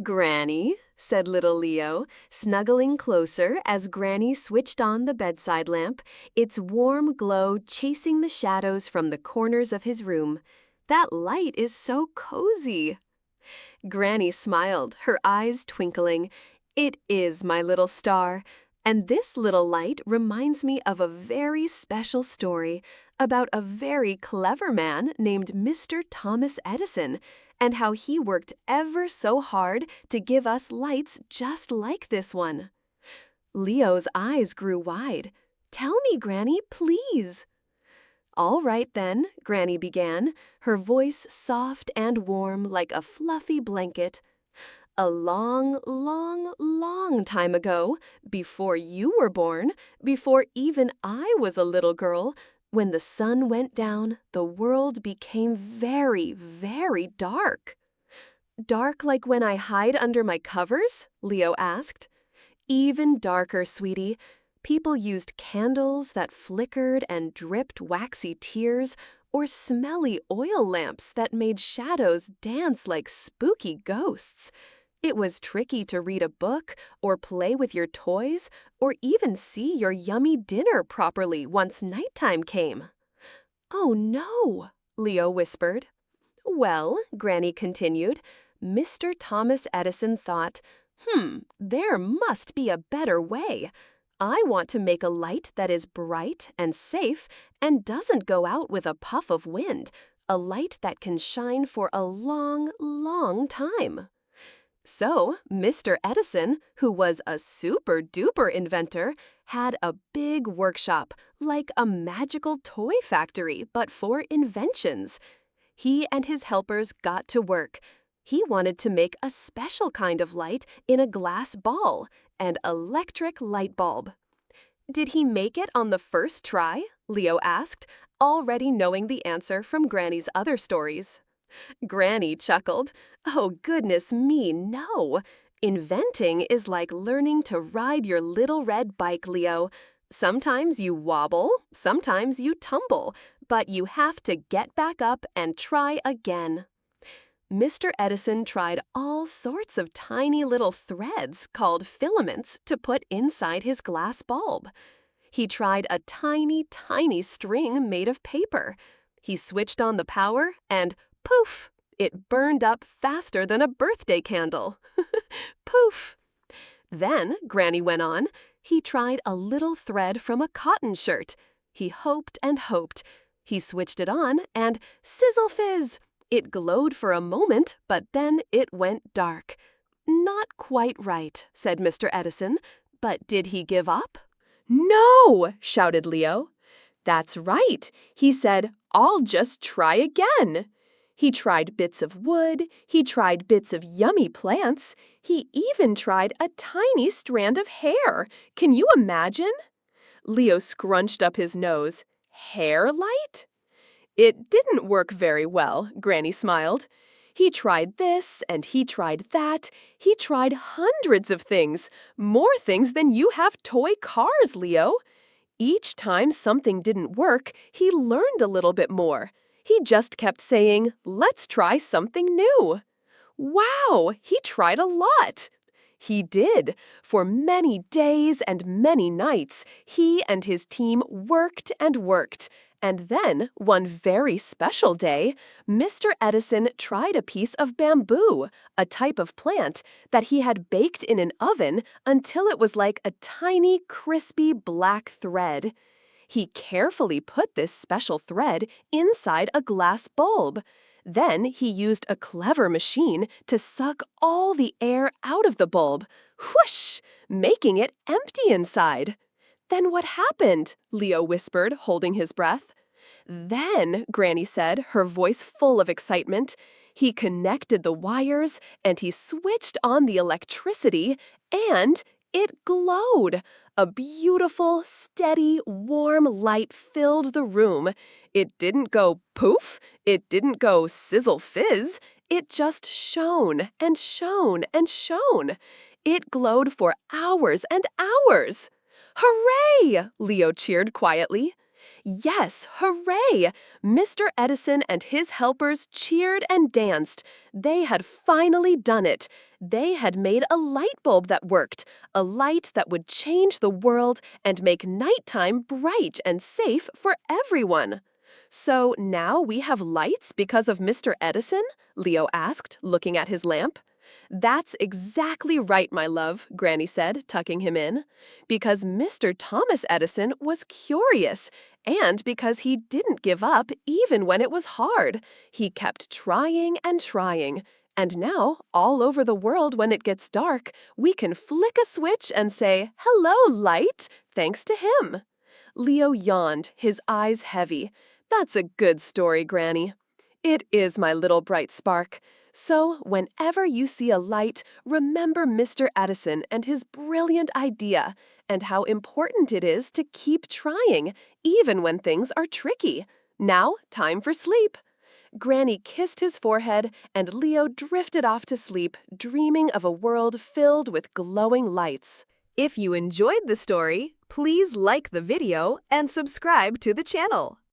Granny, said little Leo, snuggling closer as Granny switched on the bedside lamp, its warm glow chasing the shadows from the corners of his room. That light is so cozy. Granny smiled, her eyes twinkling. It is my little star, and this little light reminds me of a very special story about a very clever man named Mr. Thomas Edison, and how he worked ever so hard to give us lights just like this one. Leo's eyes grew wide. Tell me, Granny, please. All right then, Granny began, her voice soft and warm like a fluffy blanket. A long, long, long time ago, before you were born, before even I was a little girl, when the sun went down, the world became very, very dark. Dark like when I hide under my covers? Leo asked. Even darker, sweetie. People used candles that flickered and dripped waxy tears, or smelly oil lamps that made shadows dance like spooky ghosts. It was tricky to read a book, or play with your toys, or even see your yummy dinner properly once nighttime came. Oh no, Leo whispered. Well, Granny continued, Mr. Thomas Edison thought, there must be a better way. I want to make a light that is bright and safe and doesn't go out with a puff of wind, a light that can shine for a long, long time. So, Mr. Edison, who was a super-duper inventor, had a big workshop, like a magical toy factory, but for inventions. He and his helpers got to work. He wanted to make a special kind of light in a glass ball, an electric light bulb. Did he make it on the first try? Leo asked, already knowing the answer from Granny's other stories. Granny chuckled. Oh, goodness me, no. Inventing is like learning to ride your little red bike, Leo. Sometimes you wobble, sometimes you tumble, but you have to get back up and try again. Mr. Edison tried all sorts of tiny little threads called filaments to put inside his glass bulb. He tried a tiny, tiny string made of paper. He switched on the power and poof! It burned up faster than a birthday candle. Poof! Then, Granny went on, he tried a little thread from a cotton shirt. He hoped and hoped. He switched it on and sizzle fizz! It glowed for a moment, but then it went dark. Not quite right, said Mr. Edison. But did he give up? No! Shouted Leo. That's right. He said, I'll just try again. He tried bits of wood, he tried bits of yummy plants, he even tried a tiny strand of hair. Can you imagine? Leo scrunched up his nose. Hair light? It didn't work very well, Granny smiled. He tried this and he tried that. He tried hundreds of things, more things than you have toy cars, Leo. Each time something didn't work, he learned a little bit more. He just kept saying, let's try something new. Wow, he tried a lot. He did. For many days and many nights, he and his team worked and worked. And then, one very special day, Mr. Edison tried a piece of bamboo, a type of plant, that he had baked in an oven until it was like a tiny, crispy black thread. He carefully put this special thread inside a glass bulb. Then he used a clever machine to suck all the air out of the bulb, whoosh, making it empty inside. Then what happened? Leo whispered, holding his breath. Then, Granny said, her voice full of excitement, he connected the wires and he switched on the electricity and it glowed. A beautiful, steady, warm light filled the room. It didn't go poof, it didn't go sizzle fizz, it just shone and shone and shone. It glowed for hours and hours. Hooray! Leo cheered quietly. Yes, hooray! Mr. Edison and his helpers cheered and danced. They had finally done it. They had made a light bulb that worked, a light that would change the world and make nighttime bright and safe for everyone. So now we have lights because of Mr. Edison? Leo asked, looking at his lamp. That's exactly right, my love, Granny said, tucking him in. Because Mr. Thomas Edison was curious, and because he didn't give up even when it was hard. He kept trying and trying. And now, all over the world when it gets dark, we can flick a switch and say, "Hello, light," thanks to him. Leo yawned, his eyes heavy. That's a good story, Granny. It is, my little bright spark. So, whenever you see a light, remember Mr. Edison and his brilliant idea, and how important it is to keep trying, even when things are tricky. Now, time for sleep. Granny kissed his forehead, and Leo drifted off to sleep, dreaming of a world filled with glowing lights. If you enjoyed the story, please like the video and subscribe to the channel.